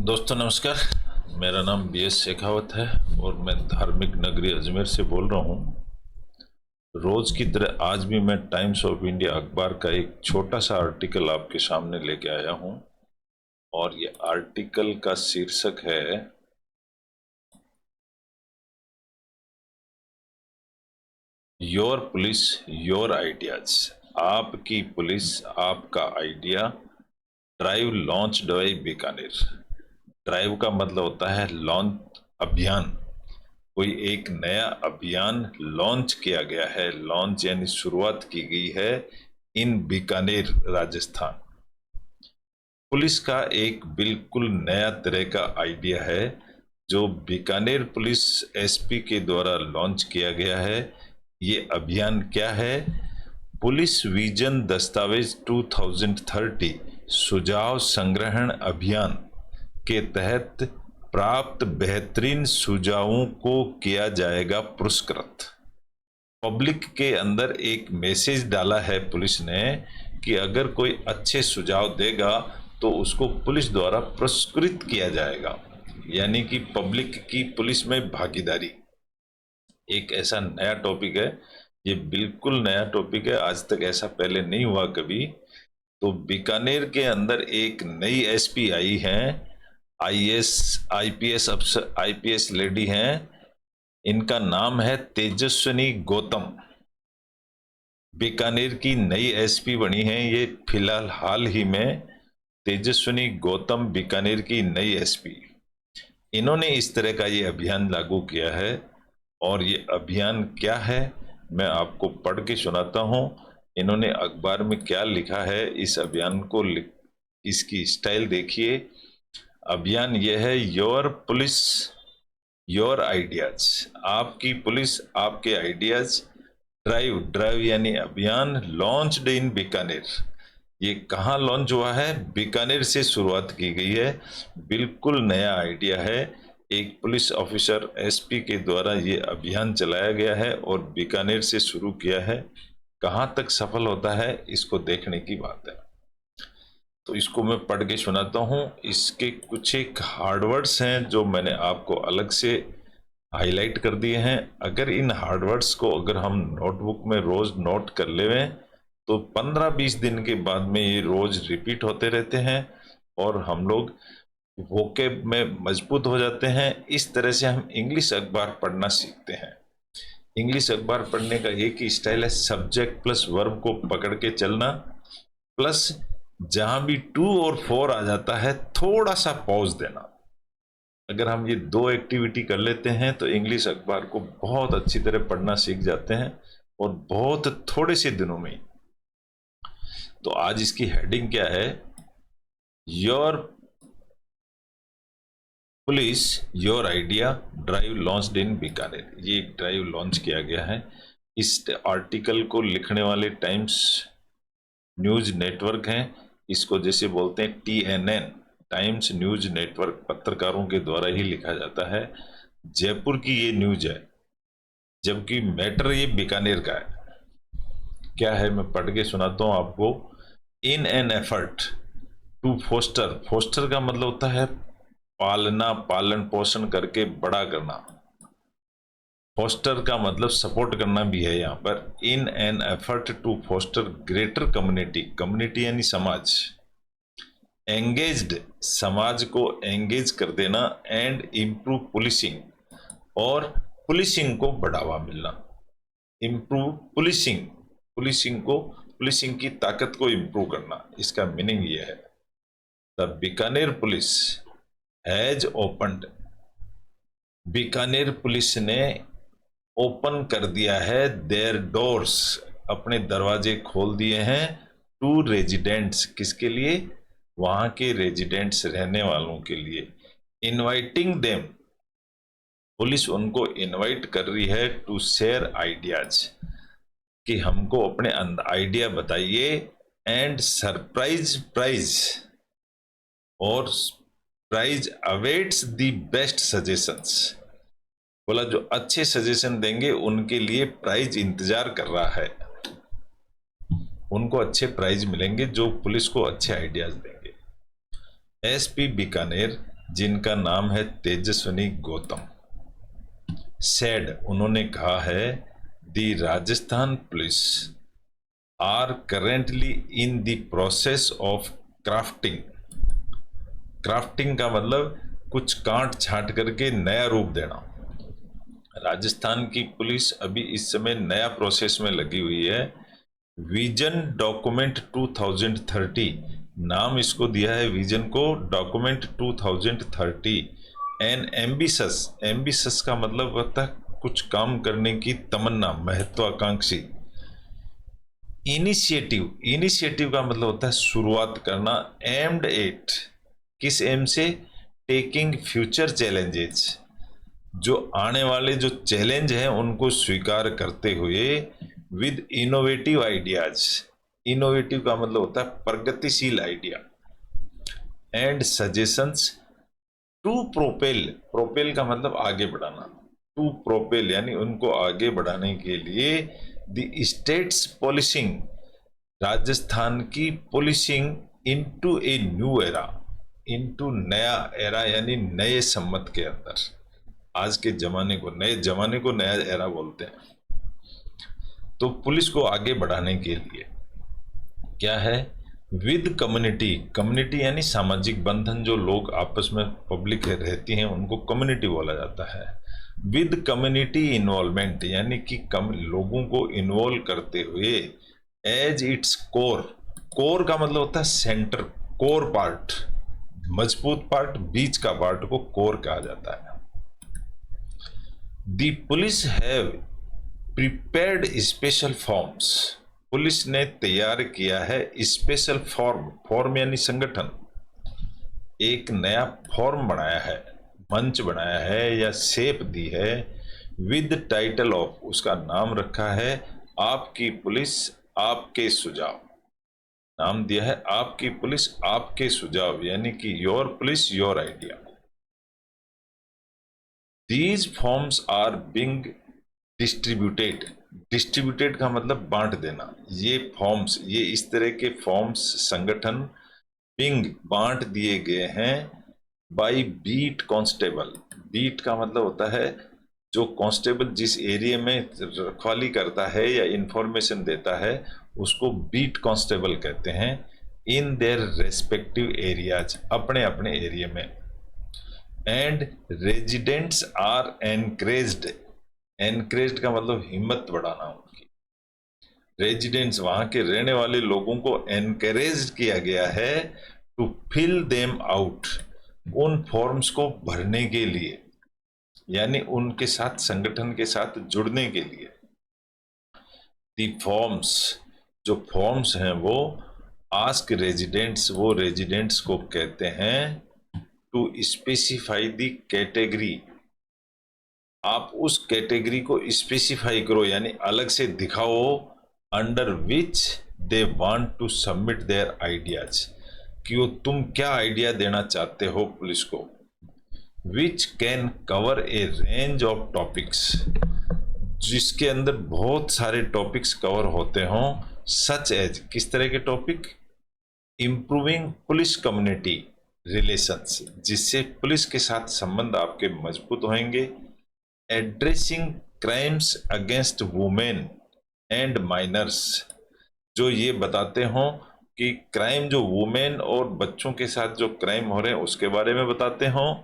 दोस्तों नमस्कार। मेरा नाम BS शेखावत है और मैं धार्मिक नगरी अजमेर से बोल रहा हूँ। रोज की तरह आज भी मैं टाइम्स ऑफ इंडिया अखबार का एक छोटा सा आर्टिकल आपके सामने लेके आया हूँ और ये आर्टिकल का शीर्षक है योर पुलिस योर आइडियाज। आपकी पुलिस आपका idea. Drive launch by Bikaner. Drive का मतलब होता है लॉन्च, अभियान। कोई एक नया अभियान लॉन्च किया गया है। लॉन्च यानी शुरुआत की गई है इन बीकानेर राजस्थान। पुलिस का एक बिल्कुल नया तरह का आइडिया है जो बीकानेर पुलिस SP के द्वारा लॉन्च किया गया है। ये अभियान क्या है? पुलिस विजन दस्तावेज 2030 सुझाव संग्रहण अभियान के तहत प्राप्त बेहतरीन सुझावों को किया जाएगा पुरस्कृत। पब्लिक के अंदर एक मैसेज डाला है पुलिस ने कि अगर कोई अच्छे सुझाव देगा तो उसको पुलिस द्वारा पुरस्कृत किया जाएगा, यानी कि पब्लिक की पुलिस में भागीदारी। एक ऐसा नया टॉपिक है, ये बिल्कुल नया टॉपिक है, आज तक ऐसा पहले नहीं हुआ कभी। तो बीकानेर के अंदर एक नई SP आई हैं, IAS IPS अफसर, IPS लेडी हैं। इनका नाम है तेजस्विनी गौतम। बीकानेर की नई SP बनी है ये फिलहाल हाल ही में। तेजस्विनी गौतम बीकानेर की नई SP। इन्होंने इस तरह का ये अभियान लागू किया है और ये अभियान क्या है मैं आपको पढ़ के सुनाता हूँ। इन्होंने अखबार में क्या लिखा है इस अभियान को, इसकी स्टाइल देखिए। अभियान यह है योर पुलिस योर आइडियाज। आपकी पुलिस आपके आइडियाज। ड्राइव, ड्राइव यानी अभियान। Launched in Bikaner. ये कहाँ लॉन्च हुआ है? बीकानेर से शुरुआत की गई है। बिल्कुल नया आइडिया है। एक पुलिस ऑफिसर SP के द्वारा ये अभियान चलाया गया है और बीकानेर से शुरू किया है। कहाँ तक सफल होता है इसको देखने की बात है। तो इसको मैं पढ़ के सुनाता हूँ। इसके कुछ एक हार्डवर्ड्स हैं जो मैंने आपको अलग से हाईलाइट कर दिए हैं। अगर इन हार्डवर्ड्स को अगर हम नोटबुक में रोज नोट कर लें तो 15-20 दिन के बाद में ये रोज रिपीट होते रहते हैं और हम लोग वोकेब में मजबूत हो जाते हैं। इस तरह से हम इंग्लिश अखबार पढ़ना सीखते हैं। इंग्लिश अखबार पढ़ने का एक ही स्टाइल है, सब्जेक्ट प्लस वर्ब को पकड़ के चलना, प्लस जहां भी टू और फोर आ जाता है थोड़ा सा पॉज देना। अगर हम ये दो एक्टिविटी कर लेते हैं तो इंग्लिश अखबार को बहुत अच्छी तरह पढ़ना सीख जाते हैं और बहुत थोड़े से दिनों में। तो आज इसकी हेडिंग क्या है? Your police your idea, drive launched in Bikaner. ये एक ड्राइव लॉन्च किया गया है। इस आर्टिकल को लिखने वाले टाइम्स न्यूज नेटवर्क हैं। इसको जैसे बोलते हैं TNN, टाइम्स न्यूज नेटवर्क, पत्रकारों के द्वारा ही लिखा जाता है। जयपुर की ये न्यूज है, जबकि मैटर ये बीकानेर का है। क्या है मैं पढ़ के सुनाता हूं आपको। In an effort to foster, foster का मतलब होता है पालना, पालन पोषण करके बड़ा करना। फोस्टर का मतलब सपोर्ट करना भी है यहाँ पर। In an effort to foster greater community, community यानी समाज, एंगेज्ड समाज को एंगेज कर देना, एंड इम्प्रूव पुलिसिंग और पुलिसिंग को बढ़ावा मिलना। इम्प्रूव पुलिसिंग, पुलिसिंग को, पुलिसिंग की ताकत को इम्प्रूव करना, इसका मीनिंग ये है। The Bikaner police has opened, Bikaner police ने ओपन कर दिया है देयर डोर्स, अपने दरवाजे खोल दिए हैं, टू रेजिडेंट्स, किसके लिए? वहां के रेजिडेंट्स, रहने वालों के लिए। इनवाइटिंग देम, पुलिस उनको इनवाइट कर रही है टू शेयर आइडियाज, कि हमको अपने आइडिया बताइए, एंड सरप्राइज प्राइज, और prize awaits the best suggestions. बोला जो अच्छे सजेशन देंगे उनके लिए प्राइज इंतजार कर रहा है। उनको अच्छे प्राइज मिलेंगे जो पुलिस को अच्छे आइडियाज देंगे। SP बीकानेर जिनका नाम है तेजस्विनी गौतम, सेड, उन्होंने कहा है, the Rajasthan police are currently in the process of crafting. Crafting का मतलब कुछ काट छांट करके नया रूप देना। राजस्थान की पुलिस अभी इस समय नया प्रोसेस में लगी हुई है। विजन डॉक्यूमेंट 2030, नाम इसको दिया है विजन को, डॉक्यूमेंट 2030। एन एम्बिशस, एम्बिशस का मतलब होता है कुछ काम करने की तमन्ना, महत्वाकांक्षी। इनिशिएटिव, इनिशिएटिव का मतलब होता है शुरुआत करना। एम्ड एट, किस एम से, टेकिंग फ्यूचर चैलेंजेस, जो आने वाले जो चैलेंज हैं उनको स्वीकार करते हुए, विद इनोवेटिव आइडियाज, इनोवेटिव का मतलब होता है प्रगतिशील idea, and suggestions to propel, propel का मतलब आगे बढ़ाना, टू प्रोपेल यानी उनको आगे बढ़ाने के लिए द स्टेट्स पॉलिसिंग, राजस्थान की policing, into a new era, into नया एरा यानी नए सम्मत के अंदर। आज के जमाने को, नए जमाने को नया एरा बोलते हैं। तो पुलिस को आगे बढ़ाने के लिए क्या है, विद कम्युनिटी, कम्युनिटी यानी सामाजिक बंधन, जो लोग आपस में पब्लिक रहती हैं उनको कम्युनिटी बोला जाता है। विद कम्युनिटी इन्वॉल्वमेंट यानी कि कम लोगों को इन्वॉल्व करते हुए, एज इट्स कोर, कोर का मतलब होता है सेंटर, कोर पार्ट, मजबूत पार्ट, बीच का पार्ट को कोर कहा जाता है। The police have prepared special forms, police ने तैयार किया है स्पेशल फॉर्म, फॉर्म यानी संगठन, एक नया फॉर्म बनाया है, मंच बनाया है या शेप दी है, विद टाइटल ऑफ, उसका नाम रखा है आपकी पुलिस आपके सुझाव, नाम दिया है आपकी पुलिस आपके सुझाव, यानी कि your police your idea. These forms are being distributed, distributed का मतलब बांट देना, ये फॉर्म्स, ये इस तरह के फॉर्म्स संगठन बिंग बांट दिए गए हैं बाई बीट कांस्टेबल, बीट का मतलब होता है जो कांस्टेबल जिस एरिया में रखवाली करता है या इंफॉर्मेशन देता है उसको बीट कांस्टेबल कहते हैं, इन देयर रेस्पेक्टिव एरियाज, अपने अपने एरिया में। And residents are encouraged, encouraged का मतलब हिम्मत बढ़ाना उनकी, रेजिडेंट्स वहां के रहने वाले लोगों को एनकरेज किया गया है टू फिल देम आउट, उन फॉर्म्स को भरने के लिए, यानी उनके साथ संगठन के साथ जुड़ने के लिए। दी फॉर्म्स, जो फॉर्म्स हैं वो आस्क रेजिडेंट्स, वो रेजिडेंट्स को कहते हैं टू स्पेसिफाई दी कैटेगरी, आप उस कैटेगरी को स्पेसिफाई करो यानी अलग से दिखाओ, under which they want to submit their ideas, कि वो तुम क्या आइडिया देना चाहते हो पुलिस को, which can cover A range of topics, जिसके अंदर बहुत सारे टॉपिक्स कवर होते हों, सच एज, किस तरह के topic, improving police community relations, जिससे पुलिस के साथ संबंध आपके मजबूत होंगे, addressing crimes against women and minors, जो ये बताते हों कि क्राइम जो वुमेन और बच्चों के साथ जो क्राइम हो रहे हैं उसके बारे में बताते हों,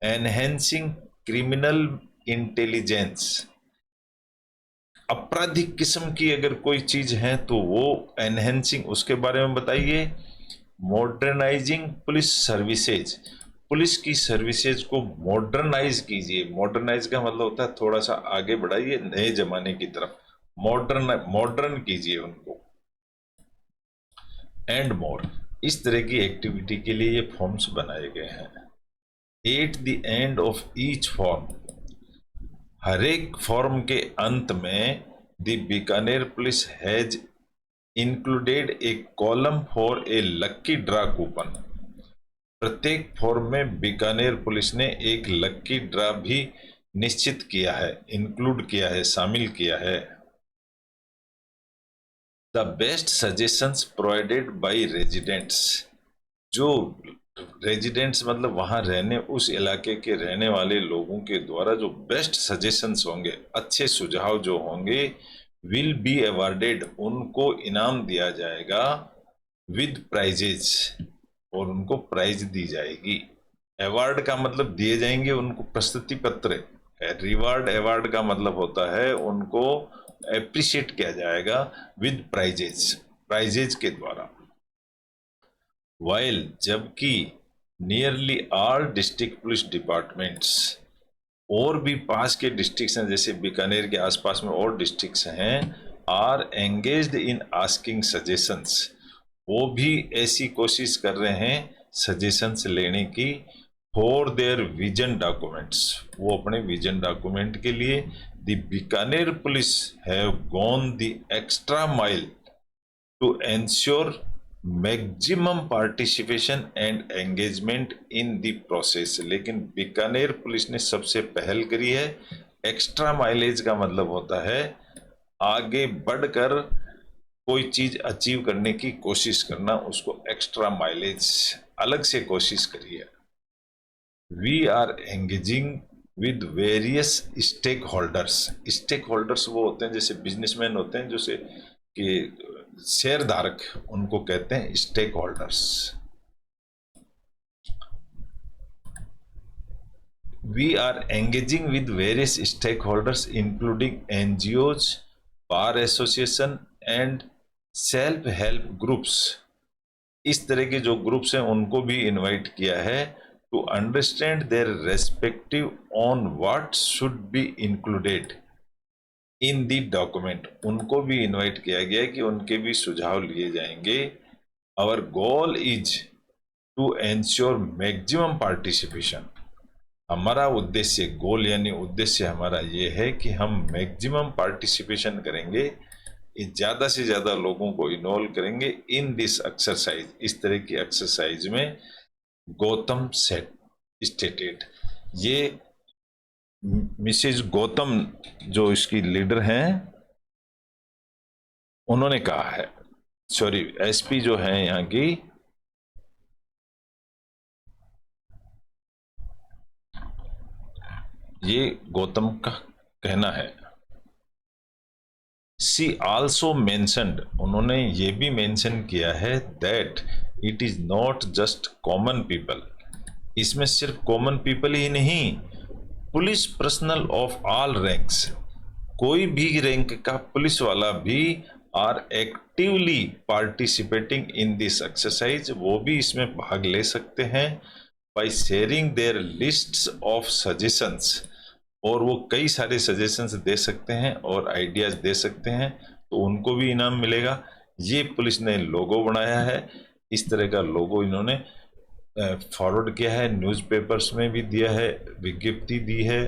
एनहेंसिंग क्रिमिनल इंटेलिजेंस, आपराधिक किस्म की अगर कोई चीज है तो वो एनहेंसिंग, उसके बारे में बताइए। मॉडर्नाइजिंग पुलिस सर्विसेज, पुलिस की सर्विसेज को मॉडर्नाइज कीजिए, मॉडर्नाइज का मतलब होता है थोड़ा सा आगे बढ़ाइए नए जमाने की तरफ, मॉडर्न मॉडर्न कीजिए उनको, एंड मोर, इस तरह की एक्टिविटी के लिए ये फॉर्म्स बनाए गए हैं। At the end of each form, हर एक फॉर्म के अंत में the Bikaner police has included a column for a lucky draw coupon, प्रत्येक फॉर्म में बीकानेर पुलिस ने एक लक्की ड्रा भी निश्चित किया है, इंक्लूड किया है, शामिल किया है। The best suggestions provided by residents, जो रेजिडेंट्स मतलब वहां रहने, उस इलाके के रहने वाले लोगों के द्वारा जो बेस्ट सजेशंस होंगे, अच्छे सुझाव जो होंगे, विल बी अवार्डेड, उनको इनाम दिया जाएगा, विद प्राइजेज, और उनको प्राइज दी जाएगी। अवार्ड का मतलब दिए जाएंगे उनको प्रशस्ति पत्र। रिवार्ड, अवार्ड का मतलब होता है उनको एप्रिशिएट किया जाएगा विद प्राइजेज, प्राइजेज के द्वारा। वाइल, जबकि nearly all district police departments, और भी पास के डिस्ट्रिक्ट्स हैं, जैसे बीकानेर के आसपास में और डिस्ट्रिक्ट्स हैं, are engaged in asking suggestions, वो भी ऐसी कोशिश कर रहे हैं सजेशंस लेने की, फॉर देयर विजन डॉक्यूमेंट्स, वो अपने विजन डॉक्यूमेंट के लिए। The Bikaner police have gone the extra mile to ensure maximum participation and engagement in the process. लेकिन बीकानेर पुलिस ने सबसे पहल करी है। एक्स्ट्रा माइलेज का मतलब होता है आगे बढ़कर कोई चीज अचीव करने की कोशिश करना, उसको एक्स्ट्रा माइलेज, अलग से कोशिश करी है। We are engaging with various stakeholders. Stakeholders वो होते हैं जैसे बिजनेसमैन होते हैं, जैसे कि शेयर धारक, उनको कहते हैं stakeholders. We are engaging with various stakeholders including NGOs, bar association and self help groups. इस तरह के जो ग्रुप्स हैं उनको भी इनवाइट किया है, to understand their respective on what should be included in the document. उनको भी इनवाइट किया गया है कि उनके भी सुझाव लिए जाएंगे। Our goal is to ensure maximum participation. हमारा उद्देश्य, गोल यानी उद्देश्य हमारा ये है कि हम मैक्सिमम पार्टिसिपेशन करेंगे, ज़्यादा से ज़्यादा लोगों को इन्वॉल्व करेंगे इन दिस एक्सरसाइज, इस तरह की एक्सरसाइज में। गौतम सेट स्टेटेड, ये मिसेज गौतम जो इसकी लीडर हैं उन्होंने कहा है, सॉरी एसपी जो है यहाँ की, ये गौतम का कहना है। सी आल्सो मेंशन्ड, उन्होंने ये भी मेंशन किया है, that it is not just common people, इसमें सिर्फ कॉमन पीपल ही नहीं, police personnel of all ranks, कोई भी रैंक का पुलिस वाला भी are actively participating in this exercise, वो भी इसमें भाग ले सकते हैं। By sharing their lists of suggestions, और वो कई सारे सजेशंस दे सकते हैं और आइडियाज दे सकते हैं, तो उनको भी इनाम मिलेगा। ये पुलिस ने लोगो बनाया है, इस तरह का लोगो इन्होंने फॉरवर्ड किया है, न्यूज़पेपर्स में भी दिया है, विज्ञप्ति दी है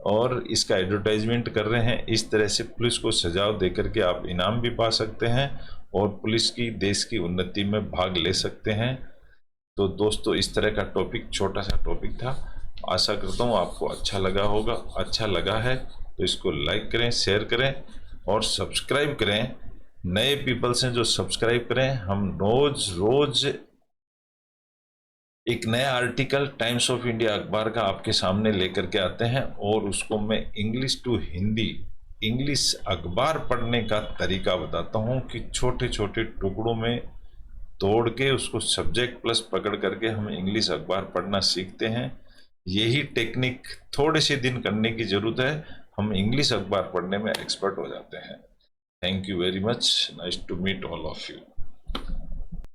और इसका एडवर्टाइजमेंट कर रहे हैं। इस तरह से पुलिस को सुझाव देकर के आप इनाम भी पा सकते हैं और पुलिस की, देश की उन्नति में भाग ले सकते हैं। तो दोस्तों, इस तरह का टॉपिक, छोटा सा टॉपिक था, आशा करता हूँ आपको अच्छा लगा होगा। अच्छा लगा है तो इसको लाइक करें, शेयर करें और सब्सक्राइब करें। नए पीपल्स हैं जो सब्सक्राइब करें। हम रोज रोज एक नया आर्टिकल टाइम्स ऑफ इंडिया अखबार का आपके सामने लेकर के आते हैं और उसको मैं इंग्लिश टू हिंदी, इंग्लिश अखबार पढ़ने का तरीका बताता हूँ कि छोटे छोटे टुकड़ों में तोड़ के उसको सब्जेक्ट प्लस पकड़ करके हम इंग्लिश अखबार पढ़ना सीखते हैं। यही टेक्निक थोड़े से दिन करने की ज़रूरत है, हम इंग्लिश अखबार पढ़ने में एक्सपर्ट हो जाते हैं। Thank you very much, nice to meet all of you.